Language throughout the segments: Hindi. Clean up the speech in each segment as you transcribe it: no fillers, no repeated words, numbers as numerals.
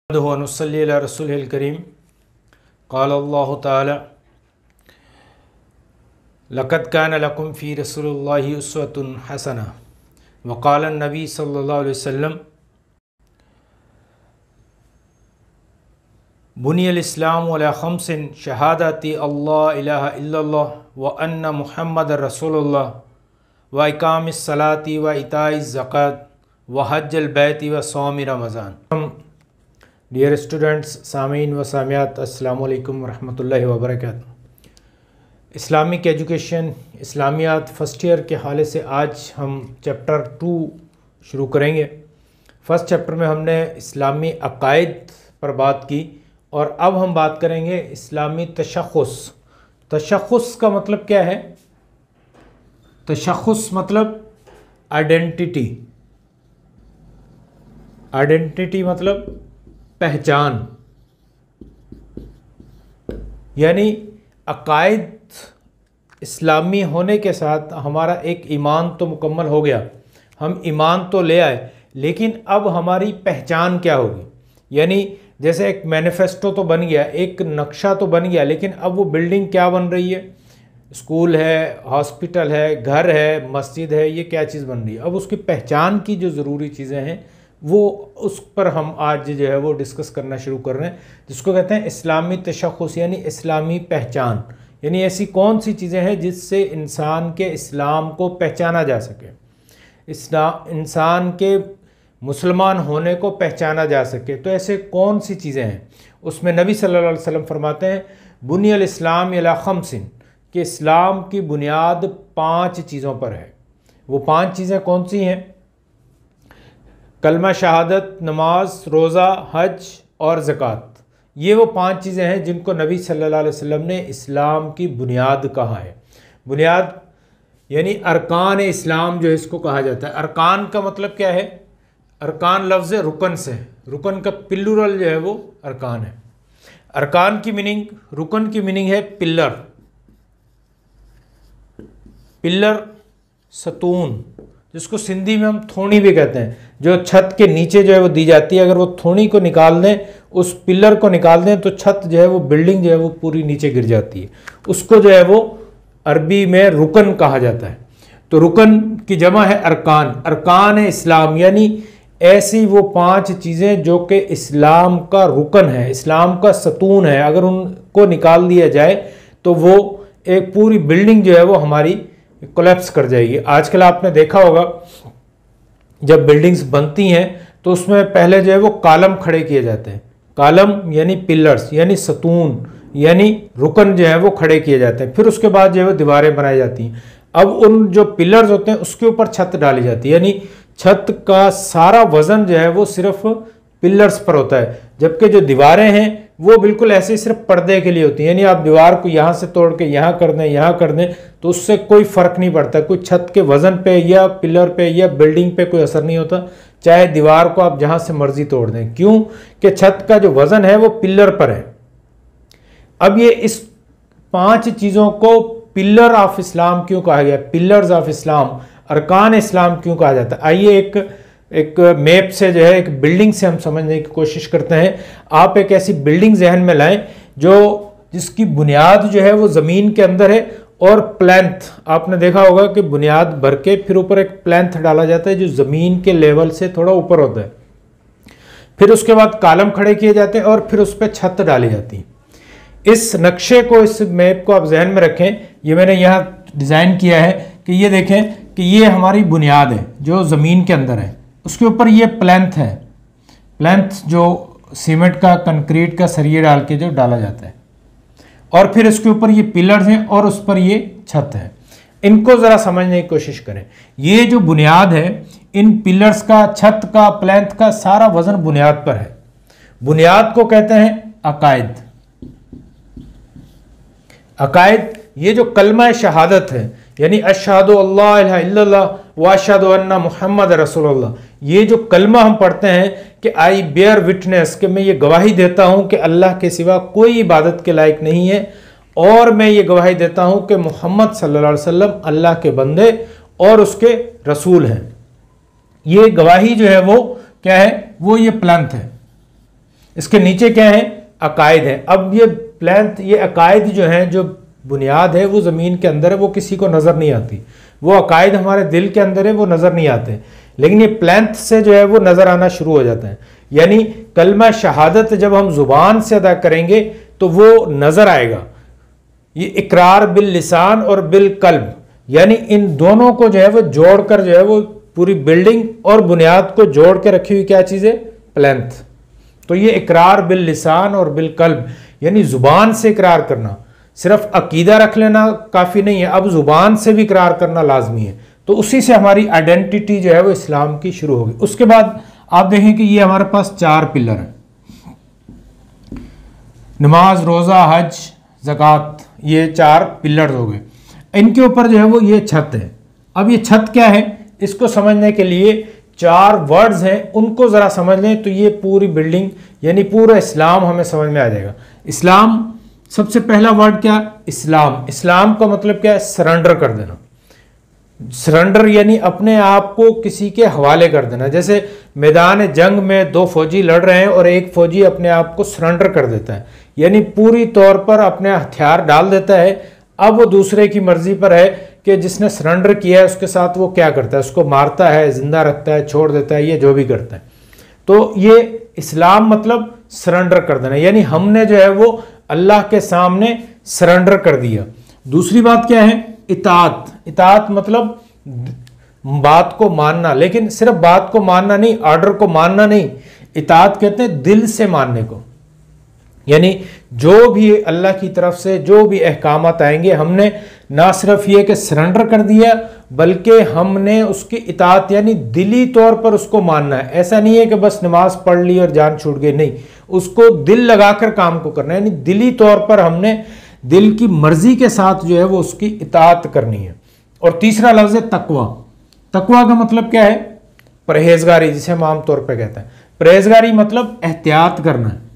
वनुसल्ली अला रसूलिल करीम क़ाल अल्लाहु ताला लक़द कान लकुम फ़ी रसूलिल्लाहि उस्वतुन हसना व क़ाल नबी सल्लल्लाहु अलैहि वसल्लम बुनियल इस्लाम अला ख़म्सिन शहादती अल्ला इलाहा इल्लल्लाह व अन्ना मुहम्मदर रसूलुल्लाह व इक़ामिस सलाती व इताइज़ ज़कात व हज्जुल बैति व सौम रमज़ान। डियर स्टूडेंट्स, सामीन व सामियात, अस्सलाम वालेकुम रहमतुल्लाहि व बरकातुहू। इस्लामिक एजुकेशन इस्लामियात फ़र्स्ट ईयर के हवाले से आज हम चैप्टर 2 शुरू करेंगे। फ़र्स्ट चैप्टर में हमने इस्लामी अक़ाइद पर बात की और अब हम बात करेंगे इस्लामी तशख़्ख़ुस। तशख़्ख़ुस का मतलब क्या है? तशख़्ख़ुस मतलब आइडेंटिटी। आइडेंटिटी मतलब पहचान, यानी अक़ाइद इस्लामी होने के साथ हमारा एक ईमान तो मुकम्मल हो गया, हम ईमान तो ले आए, लेकिन अब हमारी पहचान क्या होगी? यानी जैसे एक मैनिफेस्टो तो बन गया, एक नक्शा तो बन गया, लेकिन अब वो बिल्डिंग क्या बन रही है? स्कूल है, हॉस्पिटल है, घर है, मस्जिद है, ये क्या चीज़ बन रही है? अब उसकी पहचान की जो ज़रूरी चीज़ें हैं वो उस पर हम आज जो है वो डिस्कस करना शुरू कर रहे हैं, जिसको कहते हैं इस्लामी तशख़्ख़ुस यानी इस्लामी पहचान। यानी ऐसी कौन सी चीज़ें हैं जिससे इंसान के इस्लाम को पहचाना जा सके, इंसान के मुसलमान होने को पहचाना जा सके। तो ऐसे कौन सी चीज़ें हैं? उसमें नबी सल्लल्लाहु अलैहि वसल्लम फरमाते हैं बुनियल इस्लाम अला ख़म्सिन, कि इस्लाम की बुनियाद 5 चीज़ों पर है। वो 5 चीज़ें कौन सी हैं? कलमा शहादत, नमाज, रोज़ा, हज और ज़कात। ये वो 5 चीज़ें हैं जिनको नबी सल्लल्लाहु अलैहि वसल्लम ने इस्लाम की बुनियाद कहा है। बुनियाद यानी अरकान इस्लाम जो है इसको कहा जाता है। अरकान का मतलब क्या है? अरकान लफ्ज़ रुकन से, रुकन का प्लूरल जो है वो अरकान है। अरकान की मीनिंग, रुकन की मीनिंग है पिल्लर। पिल्लर, सतून, जिसको सिंधी में हम थोड़ी भी कहते हैं, जो छत के नीचे जो है वो दी जाती है। अगर वो थोड़ी को निकाल दें, उस पिल्लर को निकाल दें, तो छत जो है वो बिल्डिंग जो है वो पूरी नीचे गिर जाती है। उसको जो है वो अरबी में रुकन कहा जाता है। तो रुकन की जमा है अरकान। अरकान है इस्लाम, यानी ऐसी वो 5 चीज़ें जो कि इस्लाम का रुकन है, इस्लाम का सतून है। अगर उनको निकाल दिया जाए तो वो एक पूरी बिल्डिंग जो है वो हमारी कोलैप्स कर जाएगी। आजकल आपने देखा होगा जब बिल्डिंग्स बनती हैं तो उसमें पहले जो है वो कॉलम खड़े किए जाते हैं। कॉलम यानी पिलर्स, यानी सतून, यानी रुकन जो है वो खड़े किए जाते हैं। फिर उसके बाद जो है वो दीवारें बनाई जाती हैं। अब उन जो पिलर्स होते हैं उसके ऊपर छत डाली जाती है, यानी छत का सारा वज़न जो है वो सिर्फ पिलर्स पर होता है, जबकि जो दीवारें हैं वो बिल्कुल ऐसे सिर्फ पर्दे के लिए होती हैं। यानी आप दीवार को यहाँ से तोड़ के यहाँ कर दें, यहाँ कर दें, तो उससे कोई फ़र्क नहीं पड़ता। कोई छत के वज़न पे या पिलर पे या बिल्डिंग पे कोई असर नहीं होता, चाहे दीवार को आप जहाँ से मर्जी तोड़ दें। क्यों? कि छत का जो वज़न है वो पिलर पर है। अब ये इस 5 चीज़ों को पिलर ऑफ इस्लाम क्यों कहा गया? पिलर्स ऑफ इस्लाम, अरकान इस्लाम क्यों कहा जाता है? आइए एक मैप से जो है एक बिल्डिंग से हम समझने की कोशिश करते हैं। आप एक ऐसी बिल्डिंग जहन में लाएं जिसकी बुनियाद जो है वो ज़मीन के अंदर है, और प्लैंथ आपने देखा होगा कि बुनियाद भर के फिर ऊपर एक प्लैंथ डाला जाता है जो ज़मीन के लेवल से थोड़ा ऊपर होता है। फिर उसके बाद कॉलम खड़े किए जाते हैं और फिर उस पर छत डाली जाती है। इस नक्शे को, इस मैप को आप जहन में रखें। ये मैंने यहाँ डिज़ाइन किया है कि ये देखें कि ये हमारी बुनियाद है जो ज़मीन के अंदर है, उसके ऊपर ये प्लैंथ है। प्लैंथ जो सीमेंट का, कंक्रीट का सरिये डाल के जो डाला जाता है, और फिर इसके ऊपर ये पिलर्स हैं और उस पर ये छत है। इनको ज़रा समझने की कोशिश करें। ये जो बुनियाद है, इन पिलर्स का, छत का, प्लैंथ का सारा वज़न बुनियाद पर है। बुनियाद को कहते हैं अकायद। अकायद ये जो कलमा शहादत है, यानी अशहदु अल्ला इलाहा इल्लल्लाह व अशहदु अन्ना मुहम्मद रसूलुल्लाह, ये जो कलमा हम पढ़ते हैं कि आई बेयर विटनेस, कि मैं ये गवाही देता हूँ कि अल्लाह के सिवा कोई इबादत के लायक नहीं है, और मैं ये गवाही देता हूँ कि मोहम्मद सल्लल्लाहु अलैहि वसल्लम अल्लाह के बंदे और उसके रसूल हैं। ये गवाही जो है वो क्या है? वो ये प्लैंथ है। इसके नीचे क्या है, अकायद है। अब ये प्लैंथ, ये अकायद जो हैं, जो बुनियाद है वो ज़मीन के अंदर है, वो किसी को नज़र नहीं आती। वो अकायद हमारे दिल के अंदर है, वो नज़र नहीं आते, लेकिन ये प्लैंथ से जो है वो नज़र आना शुरू हो जाता है। यानी कलमा शहादत जब हम ज़ुबान से अदा करेंगे तो वो नज़र आएगा। ये इकरार बिल लिसान और बिल कल्ब, यानी इन दोनों को जो है वो जोड़कर जो है वो पूरी बिल्डिंग और बुनियाद को जोड़ के रखी हुई क्या चीज़ है, प्लैंथ। तो ये इकरार बिल लिसान और बिल कल्ब, यानी ज़ुबान से इकरार करना, सिर्फ अकीदा रख लेना काफ़ी नहीं है, अब ज़ुबान से भी इकरार करना लाजमी है। तो उसी से हमारी आइडेंटिटी जो है वो इस्लाम की शुरू होगी। उसके बाद आप देखें कि ये हमारे पास 4 पिलर हैं, नमाज, रोज़ा, हज, ज़कात, ये 4 पिलर हो गए। इनके ऊपर जो है वो ये छत है। अब ये छत क्या है, इसको समझने के लिए 4 वर्ड्स हैं, उनको ज़रा समझ लें तो ये पूरी बिल्डिंग यानी पूरा इस्लाम हमें समझ में आ जाएगा। इस्लाम, सबसे पहला वर्ड क्या, इस्लाम। इस्लाम का मतलब क्या है, सरेंडर कर देना। सरेंडर यानी अपने आप को किसी के हवाले कर देना। जैसे मैदान जंग में 2 फौजी लड़ रहे हैं और एक फौजी अपने आप को सरेंडर कर देता है, यानी पूरी तौर पर अपने हथियार डाल देता है। अब वो दूसरे की मर्जी पर है कि जिसने सरेंडर किया है उसके साथ वो क्या करता है, उसको मारता है, जिंदा रखता है, छोड़ देता है, ये जो भी करता है। तो ये इस्लाम मतलब सरेंडर कर देना, यानी हमने जो है वो अल्लाह के सामने सरेंडर कर दिया। दूसरी बात क्या है, इताअत। इताअत मतलब बात को मानना, लेकिन सिर्फ बात को मानना नहीं, ऑर्डर को मानना नहीं। इताअत कहते हैं दिल से मानने को, यानी जो भी अल्लाह की तरफ से जो भी अहकामात आएंगे हमने ना सिर्फ ये कि सरेंडर कर दिया, बल्कि हमने उसकी इताअत यानी दिली तौर पर उसको मानना है। ऐसा नहीं है कि बस नमाज पढ़ ली और जान छूट गई, नहीं, उसको दिल लगाकर काम को करना है, यानी दिली तौर पर हमने दिल की मर्जी के साथ जो है वो उसकी इताअत करनी है। और तीसरा लफ्ज़ है तकवा। तकवा का मतलब क्या है, परहेजगारी, जिसे हम आमतौर पर कहते हैं। परहेजगारी मतलब एहतियात करना है,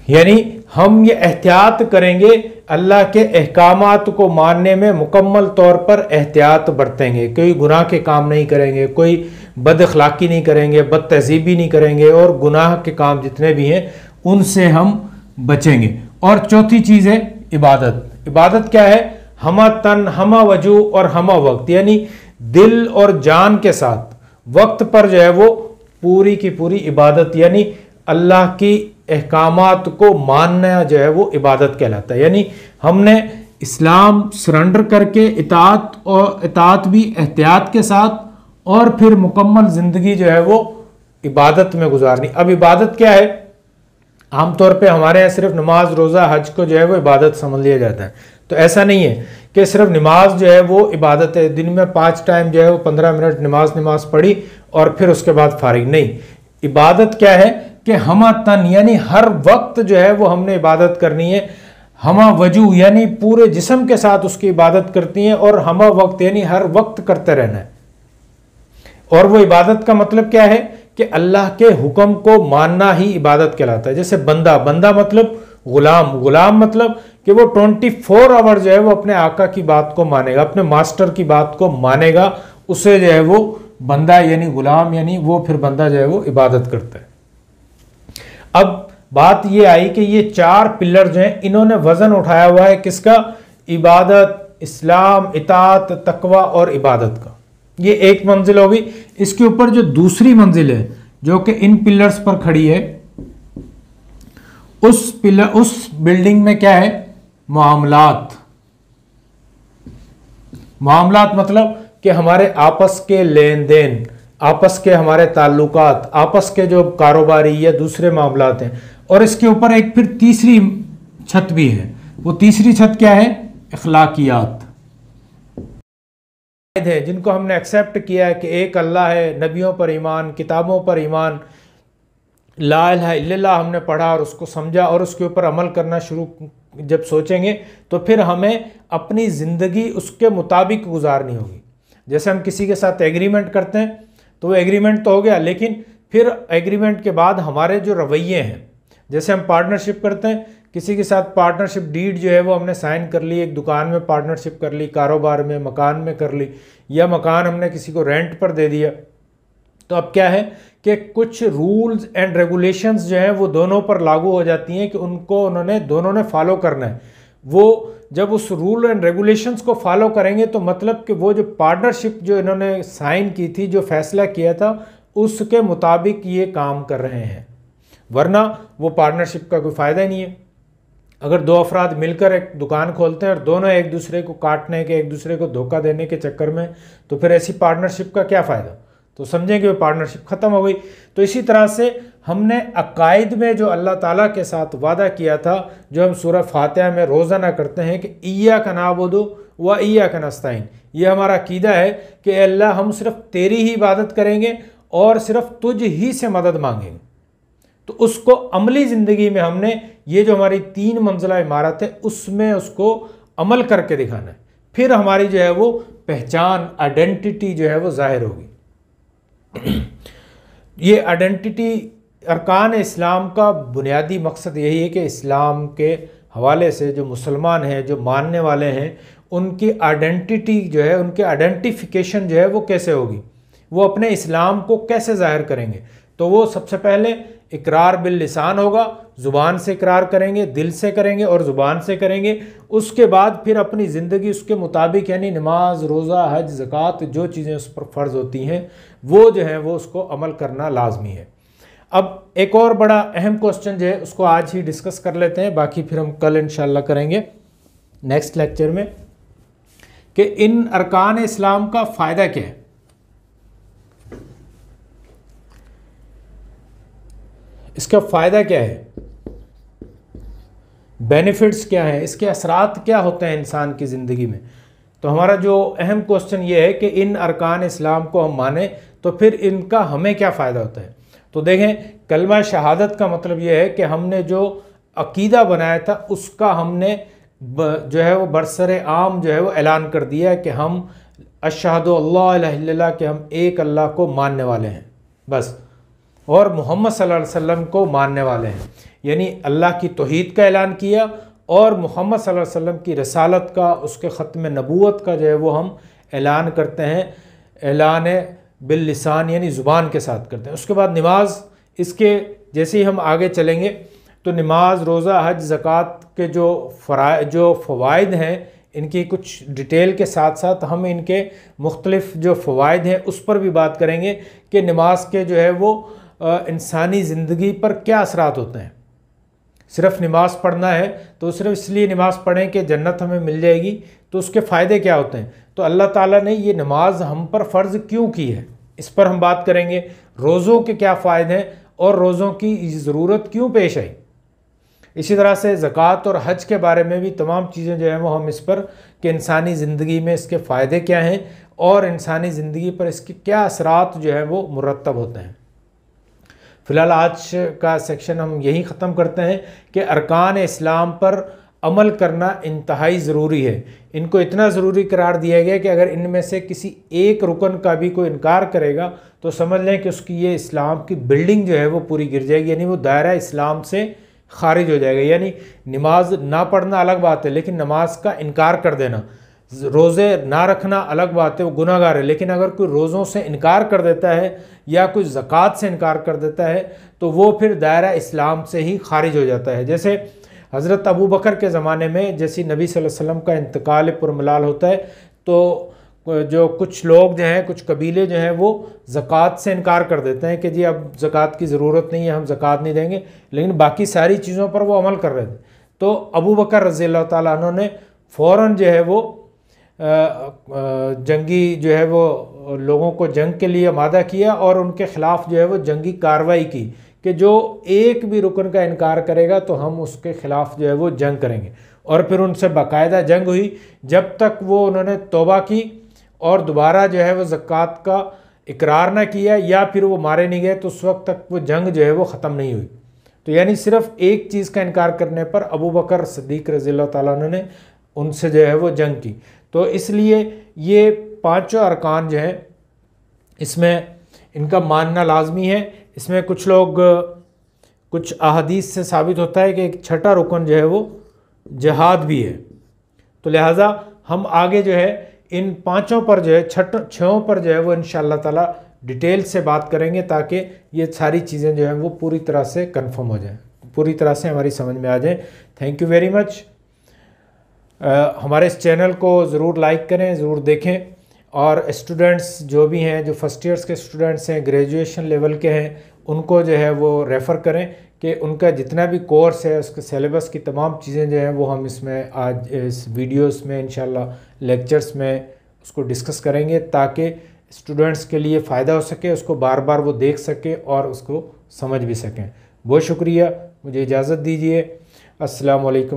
यानी हम ये एहतियात करेंगे, अल्लाह के अहकामात को मानने में मुकम्मल तौर पर एहतियात बरतेंगे, कोई गुनाह के काम नहीं करेंगे, कोई बद अखलाकी नहीं करेंगे, बद तहजीबी नहीं करेंगे, और गुनाह के काम जितने भी हैं उनसे हम बचेंगे। और चौथी चीज़ है इबादत। इबादत क्या है, हमा तन, हमा वजू और हमा वक्त, यानी दिल और जान के साथ वक्त पर जो है वो पूरी की पूरी इबादत, यानी अल्लाह की अहकामात को मानना जो है वो इबादत कहलाता है। यानी हमने इस्लाम सरेंडर करके इताअत, और इताअत भी एहतियात के साथ, और फिर मुकम्मल ज़िंदगी जो है वो इबादत में गुजारनी। अब इबादत क्या है, आमतौर पे हमारे यहाँ सिर्फ नमाज, रोज़ा, हज को जो है वो इबादत समझ लिया जाता है। तो ऐसा नहीं है कि सिर्फ नमाज जो है वो इबादत है, दिन में 5 टाइम जो है वो 15 मिनट नमाज पढ़ी और फिर उसके बाद फारिग, नहीं। इबादत क्या है कि हमा तन यानी हर वक्त जो है वो हमने इबादत करनी है, हमा वजू यानी पूरे जिस्म के साथ उसकी इबादत करती हैं, और हमा वक्त यानी हर वक्त करते रहना है। और वो इबादत का मतलब क्या है कि अल्लाह के हुक्म को मानना ही इबादत कहलाता है। जैसे बंदा, बंदा मतलब गुलाम, गुलाम मतलब कि वो 24 आवर जो है वो अपने आका की बात को मानेगा, अपने मास्टर की बात को मानेगा, उसे जो है वो बंदा यानी गुलाम, यानी वो फिर बंदा जो है वो इबादत करता है। अब बात ये आई कि ये 4 पिलर जो हैं इन्होंने वजन उठाया हुआ है किसका, इबादत, इस्लाम, इताअत, तकवा और इबादत का। ये एक मंजिल होगी। इसके ऊपर जो दूसरी मंजिल है जो कि इन पिलर्स पर खड़ी है, उस बिल्डिंग में क्या है, मामलात। मामलात मतलब कि हमारे आपस के लेन देन, आपस के हमारे ताल्लुकात, आपस के जो कारोबारी या दूसरे मामलात हैं। और इसके ऊपर एक फिर तीसरी छत भी है। वो तीसरी छत क्या है, अखलाकियात है, जिनको हमने एक्सेप्ट किया है कि एक अल्लाह है, नबियों पर ईमान, किताबों पर ईमान, ला इलाहा इल्लल्लाह हमने पढ़ा और उसको समझा और उसके ऊपर अमल करना शुरू जब सोचेंगे तो फिर हमें अपनी ज़िंदगी उसके मुताबिक गुजारनी होगी। जैसे हम किसी के साथ एग्रीमेंट करते हैं तो वो एग्रीमेंट तो हो गया, लेकिन फिर एग्रीमेंट के बाद हमारे जो रवैये हैं, जैसे हम पार्टनरशिप करते हैं, किसी के साथ पार्टनरशिप डीड जो है वो हमने साइन कर ली, एक दुकान में पार्टनरशिप कर ली, कारोबार में, मकान में कर ली, या मकान हमने किसी को रेंट पर दे दिया। तो अब क्या है कि कि कुछ रूल्स एंड रेगुलेशंस जो हैं वो दोनों पर लागू हो जाती हैं कि उनको उन्होंने दोनों ने फॉलो करना है। वो जब उस रूल एंड रेगुलेशंस को फॉलो करेंगे तो मतलब कि वो जो पार्टनरशिप जो इन्होंने साइन की थी, जो फैसला किया था, उसके मुताबिक ये काम कर रहे हैं, वरना वो पार्टनरशिप का कोई फ़ायदा ही नहीं है। अगर दो अफराद मिलकर एक दुकान खोलते हैं और दोनों एक दूसरे को काटने के, एक दूसरे को धोखा देने के चक्कर में, तो फिर ऐसी पार्टनरशिप का क्या फ़ायदा? तो समझें कि वो पार्टनरशिप ख़त्म हो गई। तो इसी तरह से हमने अकायद में जो अल्लाह ताला के साथ वादा किया था, जो हम सूरह फातिहा में रोज़ाना करते हैं कि इय्याका नअबुदु व इय्याका नस्तईन, ये हमारा अकीदा है कि अल्लाह हम सिर्फ तेरी ही इबादत करेंगे और सिर्फ तुझ ही से मदद मांगेंगे। तो उसको अमली ज़िंदगी में हमने ये जो हमारी 3 मंजिला इमारत है उसमें उसको अमल करके दिखाना है, फिर हमारी जो है वो पहचान, आइडेंटिटी जो है वो ज़ाहिर होगी। ये आइडेंटिटी, अरकान इस्लाम का बुनियादी मकसद यही है कि इस्लाम के हवाले से जो मुसलमान हैं, जो मानने वाले हैं, उनकी आइडेंटिटी जो है, उनके आइडेंटिफिकेशन जो है वो कैसे होगी, वो अपने इस्लाम को कैसे ज़ाहिर करेंगे। तो वो सबसे पहले इकरार बिल लिसान होगा, ज़ुबान से इकरार करेंगे, दिल से करेंगे और ज़ुबान से करेंगे। उसके बाद फिर अपनी ज़िंदगी उसके मुताबिक, यानी नमाज, रोज़ा, हज, ज़कात, जो चीज़ें उस पर फ़र्ज़ होती हैं वो जो है वो उसको अमल करना लाजमी है। अब एक और बड़ा अहम क्वेश्चन जो है उसको आज ही डिस्कस कर लेते हैं, बाकी फिर हम कल इंशाल्लाह करेंगे नेक्स्ट लेक्चर में, कि इन अरकान इस्लाम का फ़ायदा क्या है। इसका फ़ायदा क्या है, बेनिफिट्स क्या हैं, इसके असरात क्या होते हैं इंसान की ज़िंदगी में। तो हमारा जो अहम क्वेश्चन ये है कि इन अरकान इस्लाम को हम माने तो फिर इनका हमें क्या फ़ायदा होता है। तो देखें, कलमा शहादत का मतलब ये है कि हमने जो अकीदा बनाया था उसका हमने जो है वो बरसरे आम जो है वो ऐलान कर दिया है कि हम अशहदु अल्ला इलाहा इल्लल्लाह, कि हम एक अल्लाह को मानने वाले हैं बस, और मोहम्मद सल्लल्लाहु अलैहि वसल्लम को मानने वाले हैं। यानी अल्लाह की तौहीद का ऐलान किया और मोहम्मद सल्लल्लाहु अलैहि वसल्लम की रसालत का, उसके ख़त्म नबूवत का जो है वो हम ऐलान करते हैं, ऐलान बिल लिसान यानी ज़ुबान के साथ करते हैं। उसके बाद नमाज, इसके जैसे ही हम आगे चलेंगे तो नमाज, रोज़ा, हज, ज़कात के जो फ़वाइद हैं, इनकी कुछ डिटेल के साथ साथ हम इनके मुख्तलिफ जो फ़वाइद हैं उस पर भी बात करेंगे कि नमाज के जो है वो इंसानी ज़िंदगी पर क्या असरात होते हैं। सिर्फ नमाज पढ़ना है तो सिर्फ इसलिए नमाज पढ़ें कि जन्नत हमें मिल जाएगी, तो उसके फ़ायदे क्या होते हैं। तो अल्लाह ताला ने ये नमाज हम पर फ़र्ज़ क्यों की है, इस पर हम बात करेंगे। रोज़ों के क्या फ़ायदे हैं और रोज़ों की ज़रूरत क्यों पेश आई। इसी तरह से ज़कात और हज के बारे में भी तमाम चीज़ें जो हैं वो हम इस पर, कि इंसानी ज़िंदगी में इसके फ़ायदे क्या हैं और इंसानी ज़िंदगी पर इसके क्या असरात जो है वो मुरतब होते हैं। फ़िलहाल आज का सेक्शन हम यहीं ख़त्म करते हैं कि अरकान इस्लाम पर अमल करना इंतहाई ज़रूरी है। इनको इतना ज़रूरी करार दिया गया कि अगर इनमें से किसी एक रुकन का भी कोई इनकार करेगा तो समझ लें कि उसकी ये इस्लाम की बिल्डिंग जो है वो पूरी गिर जाएगी, यानी वो दायरा इस्लाम से खारिज हो जाएगा। यानी नमाज ना पढ़ना अलग बात है, लेकिन नमाज का इनकार कर देना, रोज़े ना रखना अलग बात है, वो गुनाहगार है। लेकिन अगर कोई रोज़ों से इनकार कर देता है या कोई ज़कात से इनकार कर देता है तो वो फिर दायरा इस्लाम से ही खारिज हो जाता है। जैसे हज़रत अबू बकर के ज़माने में जैसे नबी सल्लल्लाहु अलैहि वसल्लम का इंतकाल पुरमलाल होता है तो जो कुछ लोग जो हैं, कुछ कबीले जो हैं वो ज़कात से इनकार कर देते हैं कि जी अब ज़कात की ज़रूरत नहीं है, हम ज़कात नहीं देंगे, लेकिन बाकी सारी चीज़ों पर वो अमल कर रहे थे। तो अबू बकर रज़ियल्लाहु ताला अन्हु ने फ़ौरन जो है वो जंगी जो है वो लोगों को जंग के लिए आमादा किया और उनके ख़िलाफ़ जो है वो जंगी कार्रवाई की कि जो एक भी रुकन का इनकार करेगा तो हम उसके ख़िलाफ़ जो है वो जंग करेंगे। और फिर उनसे बाकायदा जंग हुई जब तक वो उन्होंने तौबा की और दोबारा जो है वो ज़कात का इकरार ना किया या फिर वो मारे नहीं गए, तो उस वक्त तक वो जंग जो है वो ख़त्म नहीं हुई। तो यानी सिर्फ एक चीज़ का इनकार करने पर अबू बकर सिद्दीक़ रज़ियल्लाहु ताला अन्हु ने उनसे जो है वो जंग की। तो इसलिए ये पांचों अरकान जो हैं इसमें इनका मानना लाजमी है। इसमें कुछ लोग, कुछ अहादीस से साबित होता है कि एक छठा रुकन जो है वो जिहाद भी है। तो लिहाजा हम आगे जो है इन पांचों पर जो है, छहों पर जो है वो इंशाअल्लाह ताला डिटेल से बात करेंगे ताकि ये सारी चीज़ें जो हैं वो पूरी तरह से कंफर्म हो जाएं, पूरी तरह से हमारी समझ में आ जाए। Thank you very much. हमारे इस चैनल को ज़रूर लाइक करें, ज़रूर देखें, और स्टूडेंट्स जो भी हैं, जो फर्स्ट ईयर्स के स्टूडेंट्स हैं, ग्रेजुएशन लेवल के हैं, उनको जो है वो रेफ़र करें कि उनका जितना भी कोर्स है उसके सिलेबस की तमाम चीज़ें जो हैं वो हम इसमें आज इस वीडियोस में इंशाल्लाह लेक्चर्स में उसको डिस्कस करेंगे ताकि स्टूडेंट्स के लिए फ़ायदा हो सके, उसको बार बार वो देख सके और उसको समझ भी सकें। बहुत शुक्रिया, मुझे इजाज़त दीजिए। अस्सलाम वालेकुम।